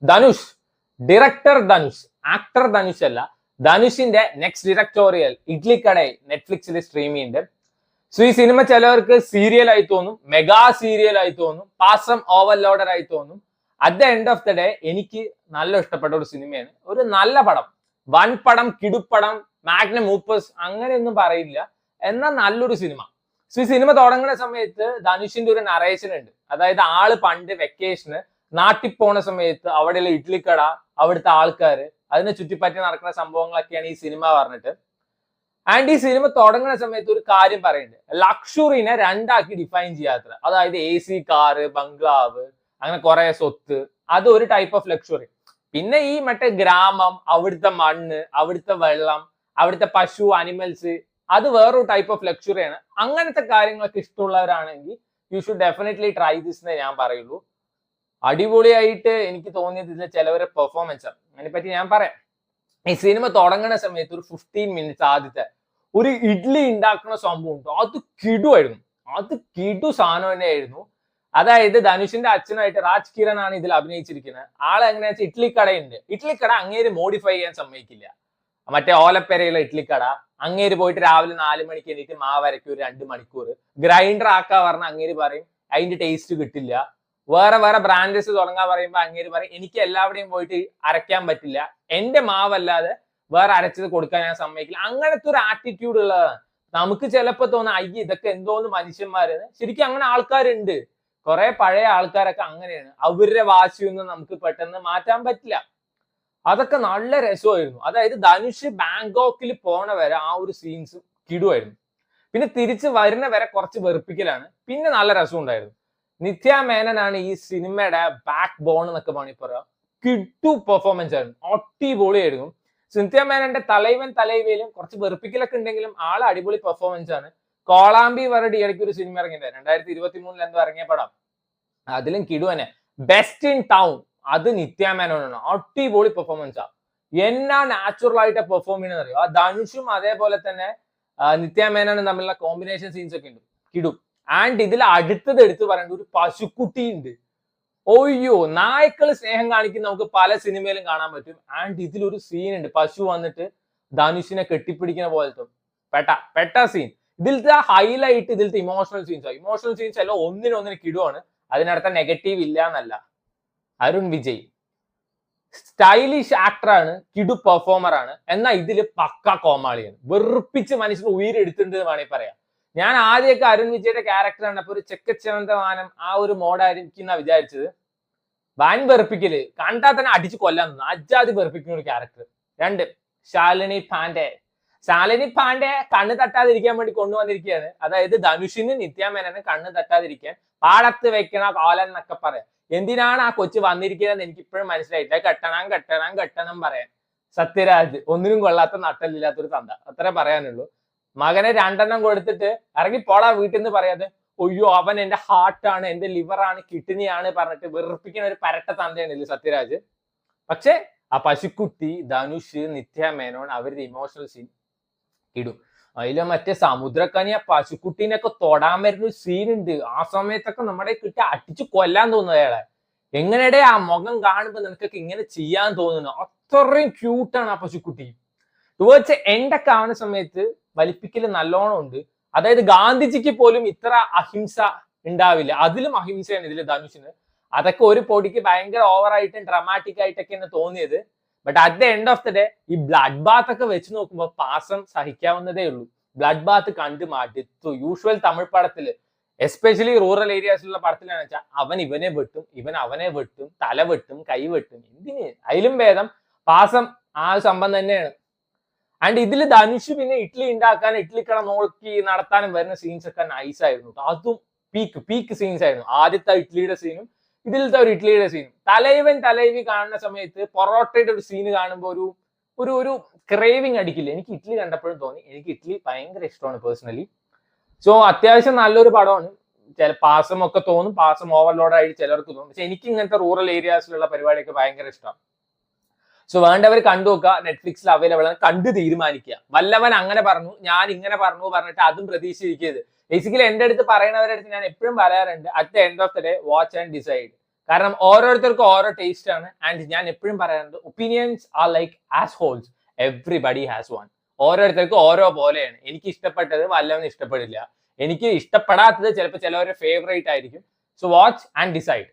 Dhanush, director Dhanush, actor Dhanush അല്ല, ധനുഷിന്റെ next directorial ഇഡ്ലിക്കട നെറ്റ്ഫ്ലിക്സിൽ stream ചെയ്യുന്നുണ്ട്. സോ ഈ സിനിമ ചിലവർക്ക് സീരിയൽ ആയി തോന്നും, മെഗാ സീരിയൽ ആയി തോന്നും, പാസം ഓവർലോഡർ ആയി തോന്നും. At the end of the day എനിക്ക് നല്ല ഇഷ്ടപ്പെട്ട ഒരു സിനിമയാണ്. ഒരു നല്ല പടം, വൻ പടം, കിടുപ്പടം, മാഗ്നം മൂപ്പസ് അങ്ങനെയൊന്നും പറയില്ല, എന്നാൽ നല്ലൊരു സിനിമ. സോ ഈ സിനിമ തുടങ്ങുന്ന സമയത്ത് ധനുഷിന്റെ ഒരു നറേഷൻ ഉണ്ട്. അതായത് ആള് പണ്ട് വെക്കേഷന് നാട്ടിൽ പോണ സമയത്ത് അവിടെയുള്ള ഇഡ്ലിക്കട, അവിടുത്തെ ആൾക്കാര്, അതിനെ ചുറ്റിപ്പറ്റി നടക്കുന്ന സംഭവങ്ങളൊക്കെയാണ് ഈ സിനിമ പറഞ്ഞിട്ട്. ആൻഡ് ഈ സിനിമ തുടങ്ങുന്ന സമയത്ത് ഒരു കാര്യം പറയുന്നുണ്ട്, ലക്ഷറിനെ രണ്ടാക്കി ഡിഫൈൻ ചെയ്യാത്ര. അതായത് AC കാറ്, ബംഗ്ലാവ്, അങ്ങനെ കുറെ സ്വത്ത്, അത് ഒരു ടൈപ്പ് ഓഫ് ലക്ഷറി. പിന്നെ ഈ മറ്റേ ഗ്രാമം, അവിടുത്തെ മണ്ണ്, അവിടുത്തെ വെള്ളം, അവിടുത്തെ പശു, അനിമൽസ്, അത് വേറൊരു ടൈപ്പ് ഓഫ് ലക്ഷറിയാണ്. അങ്ങനത്തെ കാര്യങ്ങളൊക്കെ ഇഷ്ടമുള്ളവരാണെങ്കിൽ you should definitely try this എന്നേ ഞാൻ പറയുള്ളൂ. അടിപൊളിയായിട്ട് എനിക്ക് തോന്നിയത് ഇതിലെ ചിലവരെ പെർഫോമൻസ് ആണ്. അതിനെപ്പറ്റി ഞാൻ പറയാം. ഈ സിനിമ തുടങ്ങുന്ന സമയത്ത് ഒരു 15 മിനിറ്റ്സ് ആദ്യത്തെ ഒരു ഇഡ്ലി ഉണ്ടാക്കുന്ന സംഭവം ഉണ്ട്, അത് കിടുവായിരുന്നു. അത് കിടു സാധനം തന്നെയായിരുന്നു. അതായത് ധനുഷിന്റെ അച്ഛനായിട്ട് രാജ് കിരൺ ആണ് ഇതിൽ അഭിനയിച്ചിരിക്കുന്നത്. ആൾ എങ്ങനെയാ വെച്ചാൽ ഇഡ്ലിക്കടയുണ്ട്, ഇഡ്ലിക്കട അങ്ങേര് മോഡിഫൈ ചെയ്യാൻ സമ്മതിക്കില്ല. മറ്റേ ഓലപ്പെരയുള്ള ഇഡ്ലിക്കട, അങ്ങേര് പോയിട്ട് രാവിലെ 4 മണിക്ക് എണീറ്റ് മാവ് അരയ്ക്കും ഒരു 2 മണിക്കൂർ, ഗ്രൈൻഡർ ആക്കാ പറഞ്ഞ അങ്ങേര് പറയും അതിന്റെ ടേസ്റ്റ് കിട്ടില്ല. വേറെ വേറെ ബ്രാൻഡസ് തുടങ്ങാൻ പറയുമ്പോൾ അങ്ങേര് പറയും എനിക്ക് എല്ലാവരുടെയും പോയിട്ട് അരയ്ക്കാൻ പറ്റില്ല, എന്റെ മാവല്ലാതെ വേറെ അരച്ചത് കൊടുക്കാൻ ഞാൻ സമ്മതിക്കില്ല. അങ്ങനത്തെ ഒരു ആറ്റിറ്റ്യൂഡ് ഉള്ളതാണ്. നമുക്ക് ചിലപ്പോ തോന്നാം അയ്യ ഇതൊക്കെ എന്തോന്ന് മനുഷ്യന്മാര്. ശരിക്കും അങ്ങനെ ആൾക്കാരുണ്ട്, കുറെ പഴയ ആൾക്കാരൊക്കെ അങ്ങനെയാണ്. അവരുടെ വാശിയൊന്നും നമുക്ക് പെട്ടെന്ന് മാറ്റാൻ പറ്റില്ല. അതൊക്കെ നല്ല രസമായിരുന്നു. അതായത് ധനുഷ് ബാങ്കോക്കിൽ പോണ വരെ ആ ഒരു സീൻസ് കിടുവായിരുന്നു. പിന്നെ തിരിച്ച് വരുന്ന വരെ കുറച്ച് വെറുപ്പിക്കലാണ്, പിന്നെ നല്ല രസം ഉണ്ടായിരുന്നു. നിത്യ മേനനാണ് ഈ സിനിമയുടെ ബാക്ക് ബോൺ എന്നൊക്കെ വേണമെങ്കിൽ പറയാം. കിട്ടു പെർഫോമൻസ് ആയിരുന്നു, അടിപൊളിയായിരുന്നു. നിത്യ മേനന്റെ തലൈവൻ തലൈവയിലും കുറച്ച് വെറുപ്പിക്കലൊക്കെ ഉണ്ടെങ്കിലും ആള് അടിപൊളി പെർഫോമൻസ് ആണ്. കോളാമ്പി വരടി ഇടയ്ക്ക് ഒരു സിനിമ ഇറങ്ങിയത് 2023 എന്തോ ഇറങ്ങിയ പടം, അതിലും കിടുവനെ. ബെസ്റ്റ് ഇൻ ടൗൺ, അത് നിത്യ മേനോനാണ്, അടിപൊളി പെർഫോമൻസാ. എന്നാ നാച്ചുറൽ ആയിട്ട് പെർഫോം ചെയ്യുന്നത് അറിയോ. ആ ധനുഷും അതേപോലെ തന്നെ നിത്യ മേനോനും തമ്മിലുള്ള കോമ്പിനേഷൻ സീൻസ് ഒക്കെ ഉണ്ട്, കിടും. ആൻഡ് ഇതിൽ അടുത്തത് എടുത്ത് പറയേണ്ട ഒരു പശുക്കുട്ടി ഉണ്ട്. ഒയ്യോ, നായ്ക്കള് സ്നേഹം കാണിക്കുന്ന നമുക്ക് പല സിനിമയിലും കാണാൻ പറ്റും. ആൻഡ് ഇതിലൊരു സീൻ ഉണ്ട്, പശു വന്നിട്ട് ധനുഷിനെ കെട്ടിപ്പിടിക്കുന്ന പോലത്തെ പെട്ട സീൻ. ഇതിലത്തെ ഹൈലൈറ്റ് ഇതിലത്തെ ഇമോഷണൽ സീൻസ്. ഇമോഷണൽ സീൻസ് എല്ലാം ഒന്നിനൊന്നിന് കിടുവാണ്. അതിനർത്ഥം നെഗറ്റീവ് ഇല്ല എന്നല്ല. അരുൺ വിജയ് സ്റ്റൈലിഷ് ആക്ടറാണ്, കിടു പെർഫോമർ ആണ്, എന്നാൽ ഇതില് പക്ക കോമാളിയാണ്. വെറുപ്പിച്ച് മനുഷ്യന് ഉയരെടുത്തിട്ടുണ്ട് എന്ന് വേണമെങ്കിൽ പറയാം. ഞാൻ ആദ്യമൊക്കെ അരുൺ വിജയുടെ ക്യാരക്ടർ കണ്ടപ്പോ ഒരു ചെക്കച്ചവന്തമാനം ആ ഒരു മോഡായിരിക്കും എന്നാ വിചാരിച്ചത്. വൻ വെറുപ്പിക്കല്, കണ്ടാൽ തന്നെ അടിച്ചു കൊല്ലാൻ തോന്നുന്നു, അജാതി വെറുപ്പിക്കുന്ന ഒരു ക്യാരക്ടർ. 2, ശാലിനി പാണ്ഡെ. ശാലിനി പാണ്ഡെ കണ്ണ് തട്ടാതിരിക്കാൻ വേണ്ടി കൊണ്ടുവന്നിരിക്കുകയാണ്. അതായത് ധനുഷിന് നിത്യ മേനന് കണ്ണ് തട്ടാതിരിക്കാൻ പാടത്ത് വെക്കണ കോലൻ എന്നൊക്കെ പറയാം. എന്തിനാണ് ആ കൊച്ചു വന്നിരിക്കുന്നത് എനിക്ക് ഇപ്പോഴും മനസ്സിലായിട്ടില്ല. കെട്ടണം കെട്ടണം കെട്ടണം പറയാൻ. സത്യരാജ് ഒന്നിനും കൊള്ളാത്ത നട്ടലില്ലാത്തൊരു തന്ത, അത്രേ പറയാനുള്ളൂ. മകനെ 2 കൊടുത്തിട്ട് ഇറങ്ങി പോടാ വീട്ടിൽ നിന്ന് പറയാതെ ഒയ്യോ അവൻ എന്റെ ഹാർട്ടാണ്, എന്റെ ലിവറാണ്, കിഡ്നിയാണ് പറഞ്ഞിട്ട് വെറുപ്പിക്കുന്ന ഒരു പരട്ട തന്തയാണില്ലേ സത്യരാജ്. പക്ഷെ ആ പശുക്കുട്ടി, ധനുഷ്, നിത്യ മേനോൻ അവരുടെ ഇമോഷണൽ സീൻ ഇടും. അതിലെ മറ്റേ സമുദ്രക്കനി ആ പശുക്കുട്ടീനൊക്കെ തൊടാൻ വരുന്ന സീൻ ഉണ്ട്. ആ സമയത്തൊക്കെ നമ്മുടെ കിട്ടി അടിച്ചു കൊല്ലാൻ തോന്നുന്നു അയാളെ. എങ്ങനെയുടെ ആ മുഖം കാണുമ്പോ നിനക്കൊക്കെ ഇങ്ങനെ ചെയ്യാൻ തോന്നുന്നു. അത്രയും ക്യൂട്ടാണ് ആ പശുക്കുട്ടി. ടുവേർഡ്സ് എൻഡൊക്കെ ആവുന്ന സമയത്ത് വലിപ്പിക്കല് നല്ലോണം ഉണ്ട്. അതായത് ഗാന്ധിജിക്ക് പോലും ഇത്ര അഹിംസ ഉണ്ടാവില്ല, അതിലും അഹിംസയാണ് ഇതിൽ ധനുഷിന്. അതൊക്കെ ഒരു പൊടിക്ക് ഭയങ്കര ഓവറായിട്ടും ഡ്രമാറ്റിക് ആയിട്ടൊക്കെയാണ് തോന്നിയത്. But at the end of the day ഈ ബ്ലഡ് ബാത്ത് ഒക്കെ വെച്ച് നോക്കുമ്പോൾ പാസം സഹിക്കാവുന്നതേ ഉള്ളൂ. ബ്ലഡ് ബാത്ത് കണ്ട് മടുത്തു. യൂഷ്വൽ തമിഴ് പടത്തില്, എസ്പെഷ്യലി റൂറൽ ഏരിയാസിലുള്ള പടത്തിലാണെന്ന് വെച്ചാൽ അവൻ ഇവനെ വെട്ടും, ഇവൻ അവനെ വെട്ടും, തല വെട്ടും, കൈ വെട്ടും. എന്തിന്? അതിലും ഭേദം പാസം ആ സംഭവം തന്നെയാണ്. ആൻഡ് ഇതിൽ ധനുഷ് പിന്നെ ഇഡ്ലി ഉണ്ടാക്കാൻ, ഇഡ്ലിക്കട നോക്കി നടത്താനും വരുന്ന സീൻസ് ഒക്കെ നൈസ് ആയിരുന്നു. അതും പീക്ക് സീൻസ് ആയിരുന്നു. ആദ്യത്തെ ഇഡ്ലിയുടെ സീനും ഇതിലത്തെ ഒരു ഇഡ്ലിയുടെ സീനും. തലൈവൻ തലൈവി കാണുന്ന സമയത്ത് പൊറോട്ടയുടെ ഒരു സീന് കാണുമ്പോൾ ഒരു ക്രേവിങ് അടിക്കില്ല. എനിക്ക് ഇഡ്ലി കണ്ടപ്പോഴും തോന്നി, എനിക്ക് ഇഡ്ലി ഭയങ്കര ഇഷ്ടമാണ് പേഴ്സണലി. സോ അത്യാവശ്യം നല്ലൊരു പടമാണ്. ചില പാസം ഒക്കെ തോന്നും, പാസം ഓവർലോഡ് ആയിട്ട് ചിലർക്ക് തോന്നും. പക്ഷെ എനിക്ക് ഇങ്ങനത്തെ റൂറൽ ഏരിയാസിലുള്ള പരിപാടിയൊക്കെ ഭയങ്കര ഇഷ്ടമാണ്. സോ വേണ്ടവർ കണ്ടു നോക്കുക, നെറ്റ്ഫ്ലിക്സിൽ അവൈലബിൾ ആണ്. കണ്ടു തീരുമാനിക്കുക. വല്ലവൻ അങ്ങനെ പറഞ്ഞു, ഞാൻ ഇങ്ങനെ പറഞ്ഞു പറഞ്ഞിട്ട് അതും പ്രതീക്ഷിച്ചിരിക്കരുത്. ബേസിക്കലി എന്റെ അടുത്ത് പറയുന്നവരുടെ അടുത്ത് ഞാൻ എപ്പോഴും പറയാറുണ്ട്, at the end of the day watch and decide. കാരണം ഓരോരുത്തർക്കും ഓരോ ടേസ്റ്റ് ആണ്. ആൻഡ് ഞാൻ എപ്പോഴും പറയാറുണ്ട്, opinions are like assholes, everybody has one. ഓരോരുത്തർക്കും ഓരോ പോലെയാണ്. എനിക്ക് ഇഷ്ടപ്പെട്ടത് വല്ലവനും ഇഷ്ടപ്പെടില്ല, എനിക്ക് ഇഷ്ടപ്പെടാത്തത് ചിലപ്പോൾ ചിലവരുടെ ഫേവറേറ്റ് ആയിരിക്കും. So watch and decide.